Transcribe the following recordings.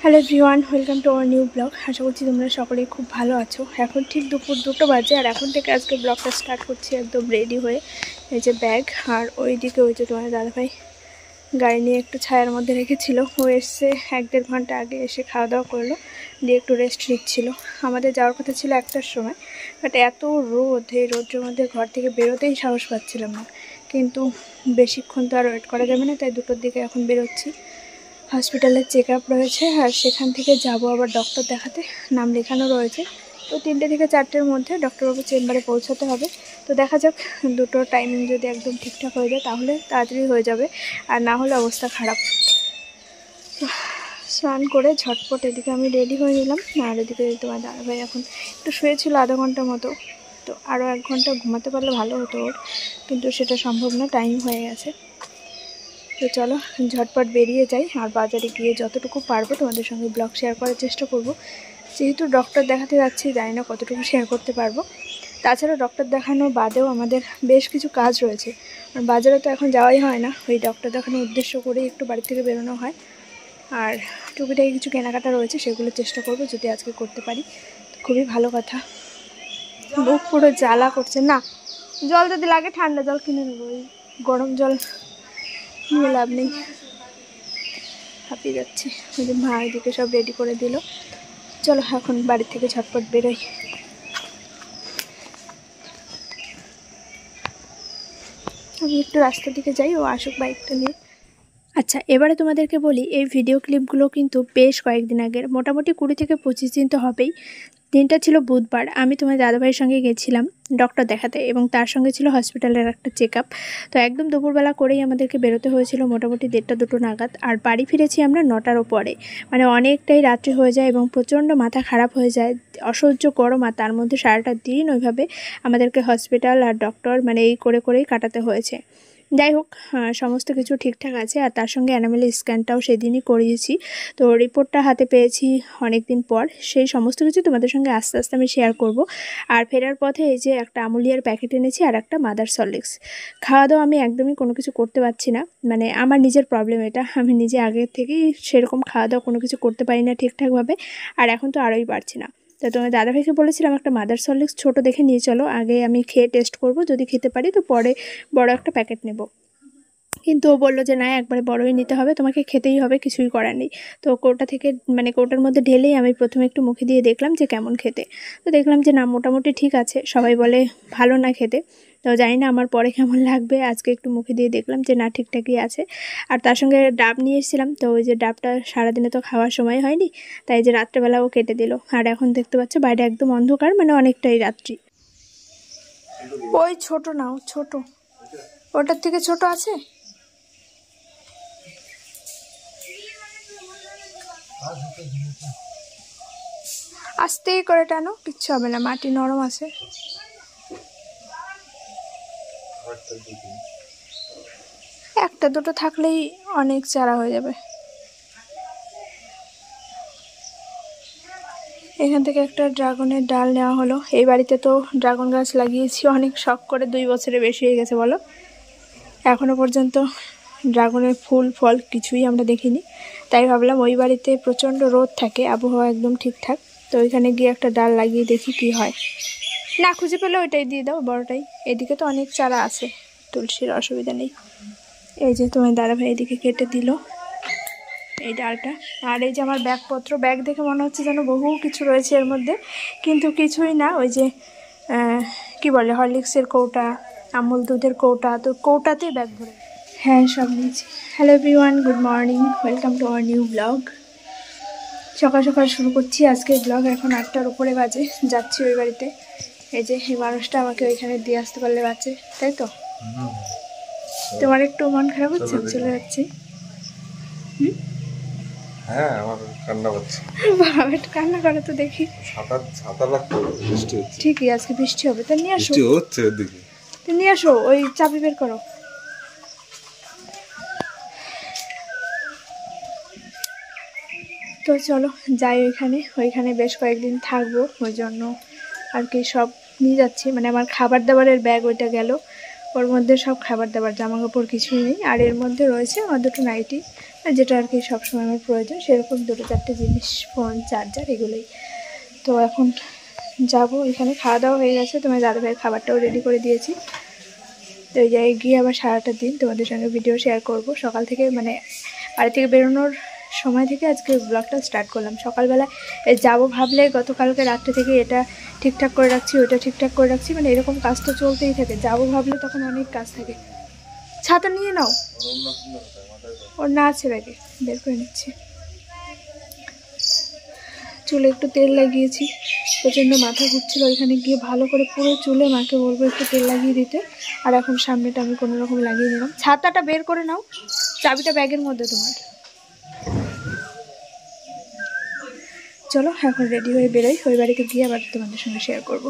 Hello everyone, welcome to our new blog. আশা করছি তোমরা সকলেই খুব ভালো আছো। এখন ঠিক দুপুর 2টো বাজে আর এখন থেকে আজকে ব্লগটা স্টার্ট করছি একদম রেডি হয়ে। এই যে ব্যাগ, আর ওইদিকে ওই যে তোমার দাদাভাই গাড়ি নিয়ে একটু ছায়ার মধ্যে রেখেছিল। ও এসছে 1-1.5 ঘন্টা আগে, এসে খাওয়া দাওয়া করলো, দিয়ে একটু রেস্ট নিচ্ছিল। আমাদের যাওয়ার কথা ছিল 1টার সময়, বাট এত রোদ, এই রোদের মধ্যে ঘর থেকে বেরোতেই সাহস পাচ্ছিলাম না। কিন্তু বেশিক্ষণ তো আর ওয়েট করা যাবে না, তাই 2টোর দিকে এখন বেরোচ্ছি। হসপিটালে চেক আপ রয়েছে আর সেখান থেকে যাব আবার ডক্টর দেখাতে, নাম লেখানো রয়েছে। তো 3টে থেকে 4টের মধ্যে ডক্টরবাবুর চেম্বারে পৌঁছাতে হবে। তো দেখা যাক, দুটোর টাইমিং যদি একদম ঠিকঠাক হয়ে যায় তাহলে তাড়াতাড়ি হয়ে যাবে, আর না হলে অবস্থা খারাপ। স্নান করে ঝটপট এদিকে আমি রেডি হয়ে নিলাম, আর এদিকে তোমার দাদাভাই এখন একটু শুয়েছিল আধা ঘন্টার মতো। তো আরও 1 ঘন্টা ঘুমাতে পারলে ভালো হতো ওর, কিন্তু সেটা সম্ভব না, টাইম হয়ে গেছে। তো চলো ঝটপট বেরিয়ে যাই, আর বাজারে গিয়ে যতটুকু পারবো তোমাদের সঙ্গে ব্লগ শেয়ার করার চেষ্টা করব। যেহেতু ডক্টর দেখাতে যাচ্ছি, জানি না কতটুকু শেয়ার করতে পারবো। তাছাড়া ডক্টর দেখানো বাদেও আমাদের বেশ কিছু কাজ রয়েছে, আর বাজারে তো এখন যাওয়াই হয় না, ওই ডক্টর দেখানোর উদ্দেশ্য করেই একটু বাড়ি থেকে বেরোনো হয়। আর টুকিটাকি কিছু কেনাকাটা রয়েছে, সেগুলো চেষ্টা করব যদি আজকে করতে পারি। খুবই ভালো কথা। মুখ পুরো জ্বালা করছে না, জল যদি লাগে ঠান্ডা জল কিনে নেবো, ওই গরম জল নিয়ে লাভ নেই, হাঁপিয়ে যাচ্ছে। ওই যে মা এদিকে সব রেডি করে দিল। চলো এখন বাড়ি থেকে ঝটপট বেরোই। আমি একটু রাস্তার দিকে যাই, ও আসুক বাইকটা নিয়ে। আচ্ছা, এবারে তোমাদেরকে বলি, এই ভিডিও ক্লিপগুলো কিন্তু বেশ কয়েকদিন আগের, মোটামুটি 20 থেকে 25 দিন তো হবেই। দিনটা ছিল বুধবার, আমি তোমার দাদাভাইয়ের সঙ্গে গেছিলাম ডক্টর দেখাতে, এবং তার সঙ্গে ছিল হসপিটালের একটা চেক আপ। তো একদম দুপুরবেলা করেই আমাদেরকে বেরোতে হয়েছিল, মোটামুটি 1:30-2টো নাগাদ। আর বাড়ি ফিরেছি আমরা 9টার ওপরে, মানে অনেকটাই রাত্রি হয়ে যায় এবং প্রচণ্ড মাথা খারাপ হয়ে যায়, অসহ্য গরম। আর তার মধ্যে সারাটা দিন ওইভাবে আমাদেরকে হসপিটাল আর ডক্টর মানে এই করে করেই কাটাতে হয়েছে। যাই হোক, সমস্ত কিছু ঠিকঠাক আছে। আর তার সঙ্গে অ্যানিমেল স্ক্যানটাও সেদিনই করিয়েছি, তো রিপোর্টটা হাতে পেয়েছি অনেক দিন পর। সেই সমস্ত কিছু তোমাদের সঙ্গে আস্তে আস্তে আমি শেয়ার করব। আর ফেরার পথে এই যে একটা আমুলিয়ার প্যাকেট এনেছি আর একটা মাদার সলিক্স। খাওয়া দাওয়া আমি একদমই কোনো কিছু করতে পারছি না, মানে আমার নিজের প্রবলেম এটা। আমি নিজে আগের থেকেই সেরকম খাওয়া দাওয়া কোনো কিছু করতে পারি না ঠিকঠাকভাবে, আর এখন তো আরোই পারছি না। তো তোমার দাদাভাইকে বলেছিলাম একটা মাদার সলিক্স ছোটো দেখে নিয়ে চলো, আগে আমি খেয়ে টেস্ট করব, যদি খেতে পারি তো পরে বড় একটা প্যাকেট নেব। কিন্তু ও বললো যে না, একবারে বড়ই নিতে হবে, তোমাকে খেতেই হবে, কিছুই করার নেই। তো কৌটা থেকে মানে কৌটার মধ্যে ঢেলেই আমি প্রথমে একটু মুখে দিয়ে দেখলাম যে কেমন খেতে। তো দেখলাম যে না, মোটামুটি ঠিক আছে, সবাই বলে ভালো না খেতে। তো জানি না আমার পরে কেমন লাগবে, আজকে একটু মুখে দিয়ে দেখলাম যে না, ঠিকঠাকই আছে। আর তার সঙ্গে ডাব নিয়ে এসেছিলাম, তো ওই যে ডাবটা সারাদিনে তো খাওয়ার সময় হয়নি, তাই যে রাত্রেবেলাও কেটে দিল। আর এখন দেখতে পাচ্ছ বাইরে একদম অন্ধকার, মানে অনেকটাই রাত্রি। ওই ছোট নাও, ছোট, ওটার থেকে ছোট আছে। আস্তেই করে টানো, কিচ্ছু হবে না, মাটি নরম আছে। একটা দুটো থাকলেই অনেক চারা হয়ে যাবে। এখান থেকে একটা ড্রাগনের ডাল নেওয়া হলো। এই বাড়িতে তো ড্রাগন গাছ লাগিয়েছি অনেক শখ করে, 2 বছরে বেশি হয়ে গেছে বলো, এখনো পর্যন্ত ড্রাগনের ফুল ফল কিছুই আমরা দেখিনি। তাই ভাবলাম ওই বাড়িতে প্রচণ্ড রোদ থাকে, আবহাওয়া একদম ঠিকঠাক, তো ওইখানে গিয়ে একটা ডাল লাগিয়ে দেখি কি হয়। না খুঁজে পেলে ওইটাই দিয়ে দাও, বড়টাই। এদিকে তো অনেক চারা আছে, তুলসীর অসুবিধা নেই। এই যে তোমার দাদাভাই এদিকে কেটে দিল এই ডালটা। আর এই যে আমার ব্যাগপত্র, ব্যাগ দেখে মনে হচ্ছে যেন বহু কিছু রয়েছে এর মধ্যে, কিন্তু কিছুই না। ওই যে কি বলে, হরলিক্সের কৌটা, আমুল দুধের কৌটা, তো কৌটাতেই ব্যাগ ভরে। হ্যাঁ, সব নিয়েছি। Hello everyone, good morning, welcome to our new blog. সকাল সকাল শুরু করছি আজকের ব্লগ। এখন 8টার উপরে বাজে, যাচ্ছি ওই বাড়িতে। এই যে এই মানুষটা আমাকে ওইখানে দিয়ে আসতে পারলে বাঁচে, তাই তো? তোমার একটু মন খারাপ হচ্ছে? চলে যাচ্ছি। হ্যাঁ, আমার কান্না পাচ্ছে। বাবা, একটু কান্না করে তো দেখি। ছাতা লাগতো, বৃষ্টি হচ্ছে। ঠিকই, আজকে বৃষ্টি হবে, তা নিয়ে আসো। বৃষ্টি হচ্ছে ওদিকে, তো নিয়ে আসো, ওই চাবি বের করো। তো চলো যাই ওইখানে বেশ কয়েকদিন থাকবো, ওই জন্য আর কি সব নিয়ে যাচ্ছি। মানে আমার খাবার দাবারের ব্যাগ ওইটা গেল, ওর মধ্যে সব খাবার দাবার, জামা কাপড় কিছুই নেই। আর এর মধ্যে রয়েছে আমার 2টো নাইটি, যেটা আর কি সবসময় আমার প্রয়োজন, সেরকম 2-4টে জিনিস, ফোন, চার্জার, এগুলোই। তো এখন যাব, এখানে খাওয়া দাওয়া হয়ে গেছে, তোমার দাদাভাইয়ের খাবারটাও রেডি করে দিয়েছি। তো এই জায়গায় গিয়ে আবার সারাটা দিন তোমাদের সঙ্গে ভিডিও শেয়ার করব। সকাল থেকে মানে বাড়ি থেকে বেরোনোর সময় থেকে আজকে ব্লগটা স্টার্ট করলাম। সকালবেলা যাব ভাবলে গতকালকে রাত্রে থেকে এটা ঠিকঠাক করে রাখছি, ওটা ঠিকঠাক করে রাখছি, মানে এরকম কাজ তো চলতেই থাকে। যাব ভাবলে তখন অনেক কাজ থাকে। ছাতা নিয়ে নাও, ওর না আছে ব্যাগে, বের করে নিচ্ছি। চুলে একটু তেল লাগিয়েছি, প্রচণ্ড মাথা ঘুরছিল, ওইখানে গিয়ে ভালো করে পুরো চুলে মাকে বলবো একটু তেল লাগিয়ে দিতে। আর এখন সামনেটা আমি কোনো রকম লাগিয়ে নিলাম। ছাতাটা বের করে নাও, চাবিটা ব্যাগের মধ্যে তোমার। চলো এখন রেডি হয়ে বেরোই, ওই বাড়িতে গিয়ে আবার তোমাদের সঙ্গে শেয়ার করব।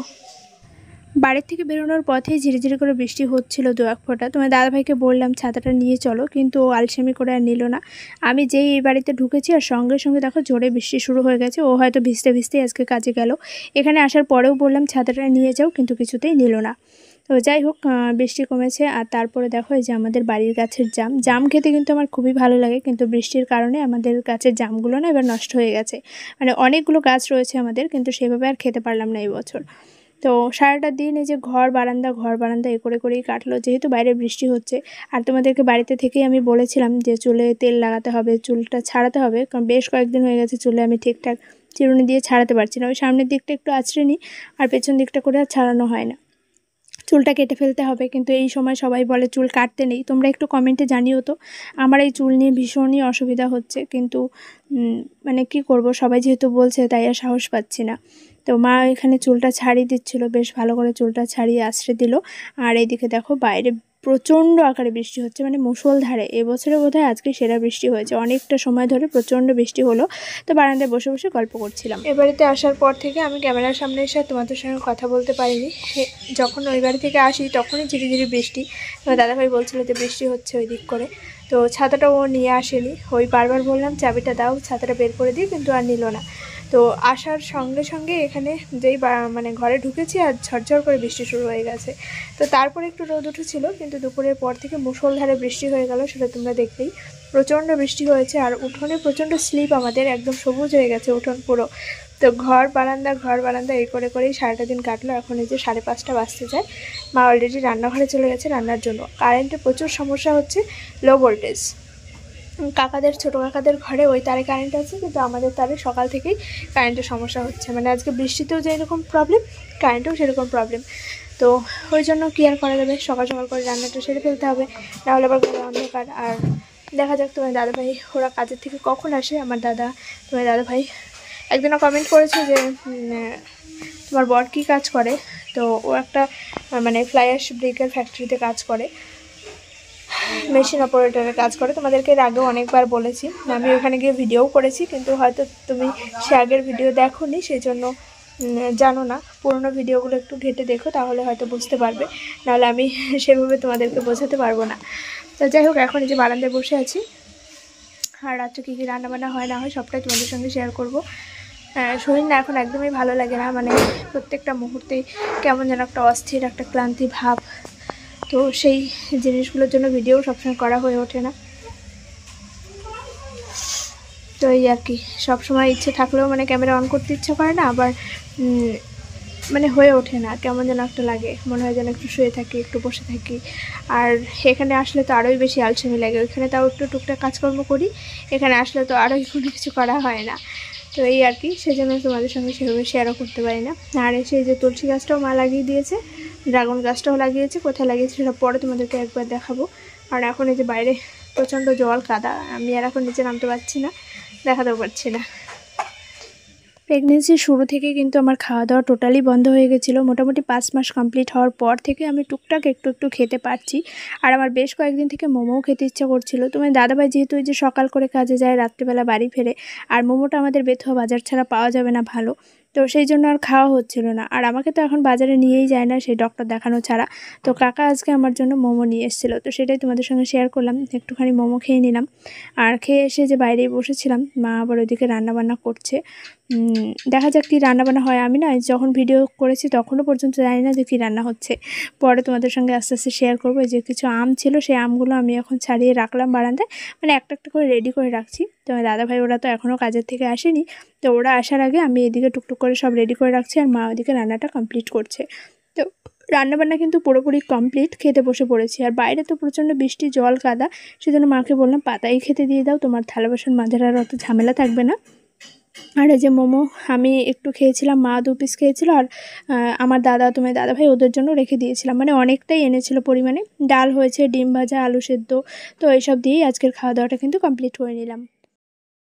বাড়ির থেকে বেরোনোর পথেই ঝিরিঝিরি করে বৃষ্টি হচ্ছিল 2-1 ফোঁটা। তোমার দাদাভাইকে বললাম ছাতাটা নিয়ে চলো, কিন্তু ও আলসেমি করে আর নিল না। আমি যেই এই বাড়িতে ঢুকেছি আর সঙ্গে সঙ্গে দেখো জোরে বৃষ্টি শুরু হয়ে গেছে। ও হয়তো ভিজতে ভিজতেই আজকে কাজে গেল। এখানে আসার পরেও বললাম ছাতাটা নিয়ে যাও, কিন্তু কিছুতেই নিল না। তো যাই হোক, বৃষ্টি কমেছে। আর তারপরে দেখো এই যে আমাদের বাড়ির গাছের জাম খেতে কিন্তু আমার খুবই ভালো লাগে, কিন্তু বৃষ্টির কারণে আমাদের গাছের জামগুলো না এবার নষ্ট হয়ে গেছে। মানে অনেকগুলো গাছ রয়েছে আমাদের, কিন্তু সেভাবে আর খেতে পারলাম না এই বছর। তো সারাটা দিন এই যে ঘর বারান্দা এ করেই কাটলো, যেহেতু বাইরে বৃষ্টি হচ্ছে। আর তোমাদেরকে বাড়িতে থেকেই আমি বলেছিলাম যে চুলে তেল লাগাতে হবে, চুলটা ছাড়াতে হবে, কারণ বেশ কয়েকদিন হয়ে গেছে চুলে আমি ঠিকঠাক চিরুনি দিয়ে ছাড়াতে পারছি না। ওই সামনের দিকটা একটু আঁচড়ে নিই, আর পেছন দিকটা করে আর ছাড়ানো হয় না। চুলটা কেটে ফেলতে হবে, কিন্তু এই সময় সবাই বলে চুল কাটতে নেই। তোমরা একটু কমেন্টে জানিও তো, আমার এই চুল নিয়ে ভীষণই অসুবিধা হচ্ছে, কিন্তু মানে কি করব, সবাই যেহেতু বলছে তাই আর সাহস পাচ্ছি না। তো মা এখানে চুলটা ছাড়িয়ে দিচ্ছিল, বেশ ভালো করে চুলটা ছাড়িয়ে আশ্রে দিল। আর এইদিকে দেখো বাইরে প্রচণ্ড আকারে বৃষ্টি হচ্ছে, মানে মুষলধারে। এবছরে বোধহয় আজকে সেরা বৃষ্টি হয়েছে, অনেকটা সময় ধরে প্রচণ্ড বৃষ্টি হলো। তো বারান্দায় বসে বসে গল্প করছিলাম। এ বাড়িতে আসার পর থেকে আমি ক্যামেরার সামনে এসে তোমাদের সঙ্গে কথা বলতে পারিনি। যখন ওই বাড়ি থেকে আসি তখনই ঝিরিঝিরি বৃষ্টি। আমার দাদাভাই বলছিল যে বৃষ্টি হচ্ছে ওই দিক করে, তো ছাতাটা ও নিয়ে আসেনি। ওই বারবার বললাম চাবিটা দাও, ছাতাটা বের করে দিই, কিন্তু আর নিল না। তো আসার সঙ্গে সঙ্গে এখানে যেই মানে ঘরে ঢুকেছি আর ঝরঝর করে বৃষ্টি শুরু হয়ে গেছে। তো তারপরে একটু রোদ উঠেছিল, কিন্তু দুপুরের পর থেকে মুষলধারে বৃষ্টি হয়ে গেল, সেটা তোমরা দেখলেই। প্রচণ্ড বৃষ্টি হয়েছে, আর উঠোনে প্রচণ্ড স্লিপ, আমাদের একদম সবুজ হয়ে গেছে উঠোন পুরো। তো ঘর বারান্দা এই করেই সারাটা দিন কাটলো। এখন এই যে 5:30 বাজতে যায়, মা অলরেডি রান্নাঘরে চলে গেছে রান্নার জন্য। কারেন্টের প্রচুর সমস্যা হচ্ছে, লো ভোল্টেজ। ছোটো কাকাদের ঘরে ওই তারে কারেন্ট আছে, কিন্তু আমাদের তারে সকাল থেকেই কারেন্টের সমস্যা হচ্ছে। মানে আজকে বৃষ্টিতেও যেরকম প্রবলেম, কারেন্টেও সেরকম প্রবলেম। তো ওই জন্য কি আর করা যাবে, সকাল করে রান্নাটা সেরে ফেলতে হবে, নাহলে আবার ঘরে অন্ধকার। আর দেখা যাক তোমার দাদাভাই ওরা কাজের থেকে কখন আসে। আমার তোমার দাদাভাই একদিনও কমেন্ট করেছে যে তোমার বর কী কাজ করে। তো ও একটা মানে ফ্লাই অ্যাশ ব্রেকার ফ্যাক্টরিতে কাজ করে, মেশিন অপারেটরের কাজ করে। তোমাদেরকে এর আগেও অনেকবার বলেছি, আমি ওখানে গিয়ে ভিডিওও করেছি, কিন্তু হয়তো তুমি সে আগের ভিডিও দেখোনি, সেই জন্য জানো না। পুরোনো ভিডিওগুলো একটু ঘেটে দেখো, তাহলে হয়তো বুঝতে পারবে, নাহলে আমি সেভাবে তোমাদেরকে বোঝাতে পারবো না। তো যাই হোক, এখন এই যে বারান্দায় বসে আছি, আর রাত্রে কী রান্নাবান্না হয় না হয় সবটাই তোমাদের সঙ্গে শেয়ার করবো। শরীর না এখন একদমই ভালো লাগে না, মানে প্রত্যেকটা মুহূর্তেই কেমন যেন একটা অস্থির, একটা ক্লান্তি ভাব। তো সেই জিনিসগুলোর জন্য ভিডিও সবসময় করা হয়ে ওঠে না। তো এই আর কি, সবসময় ইচ্ছে থাকলেও মানে ক্যামেরা অন করতে ইচ্ছা করে না, আবার মানে হয়ে ওঠে না, কেমন যেন একটা লাগে, মনে হয় যেন একটু শুয়ে থাকি, একটু বসে থাকি। আর এখানে আসলে তো আরোই বেশি আলসেমি লাগে, ওইখানে তাও একটু টুকটাক কাজকর্ম করি, এখানে আসলে তো আরোই কোনো কিছু করা হয় না। তো এই আর কি, সেজন্য তোমাদের সঙ্গে সেভাবে শেয়ারও করতে পারি না। আর এসে যে তুলসী গাছটাও মা লাগিয়ে দিয়েছে, ড্রাগন গাছটাও লাগিয়েছে, কোথায় লাগিয়েছে সেটা পরে তোমাদেরকে একবার দেখাবো। আর এখন এই যে বাইরে প্রচণ্ড জল কাদা, আমি আর এখন নিচে নামতে পারছি না, দেখাতেও পারছি না। প্রেগনেন্সির শুরু থেকে কিন্তু আমার খাওয়া দাওয়া টোটালি বন্ধ হয়ে গেছিলো। মোটামুটি 5 মাস কমপ্লিট হওয়ার পর থেকে আমি টুকটাক একটু খেতে পারছি। আর আমার বেশ কয়েকদিন থেকে মোমোও খেতে ইচ্ছা করছিল। তোমার দাদাভাই যেহেতু এই যে সকাল করে কাজে যায়, রাত্রিবেলা বাড়ি ফেরে, আর মোমোটা আমাদের বেথুয়া বাজার ছাড়া পাওয়া যাবে না ভালো, তো সেই জন্য আর খাওয়া হচ্ছিল না। আর আমাকে তো এখন বাজারে নিয়েই যায় না সেই ডক্টর দেখানো ছাড়া। তো কাকা আজকে আমার জন্য মোমো নিয়ে এসেছিলো, তো সেটাই তোমাদের সঙ্গে শেয়ার করলাম। একটুখানি মোমো খেয়ে নিলাম, আর খেয়ে এসে যে বাইরেই বসেছিলাম, মা আবার ওইদিকে রান্নাবান্না করছে। দেখা যাক কী রান্নাবান্না হয়। আমি না যখন ভিডিও করেছি তখনও পর্যন্ত জানি না যে কী রান্না হচ্ছে, পরে তোমাদের সঙ্গে আস্তে আস্তে শেয়ার করবো। যে কিছু আম ছিল সেই আমগুলো আমি এখন ছাড়িয়ে রাখলাম বারান্দায়, মানে একটা একটা করে রেডি করে রাখছি। তো দাদাভাই ওরা তো এখনও কাজের থেকে আসেনি, তো ওরা আসার আগে আমি এদিকে টুকটুক করে সব রেডি করে রাখছি, আর মা ওদিকে রান্নাটা কমপ্লিট করছে। তো রান্নাবান্না কিন্তু পুরোপুরি কমপ্লিট, খেতে বসে পড়েছি। আর বাইরে তো প্রচণ্ড বৃষ্টি, জল কাদা, সেজন্য মাকে বললাম পাতাই খেতে দিয়ে দাও, তোমার থালা বাসন মাঝের আর অত ঝামেলা থাকবে না। আর এই যে মোমো আমি একটু খেয়েছিলাম, মা 2 পিস খেয়েছিল, আর আমার দাদা, তোমার দাদাভাই ওদের জন্য রেখে দিয়েছিলাম, মানে অনেকটাই এনেছিল পরিমাণে। ডাল হয়েছে, ডিম ভাজা, আলু সেদ্ধ, তো এইসব দিয়েই আজকের খাওয়া দাওয়াটা কিন্তু কমপ্লিট করে নিলাম।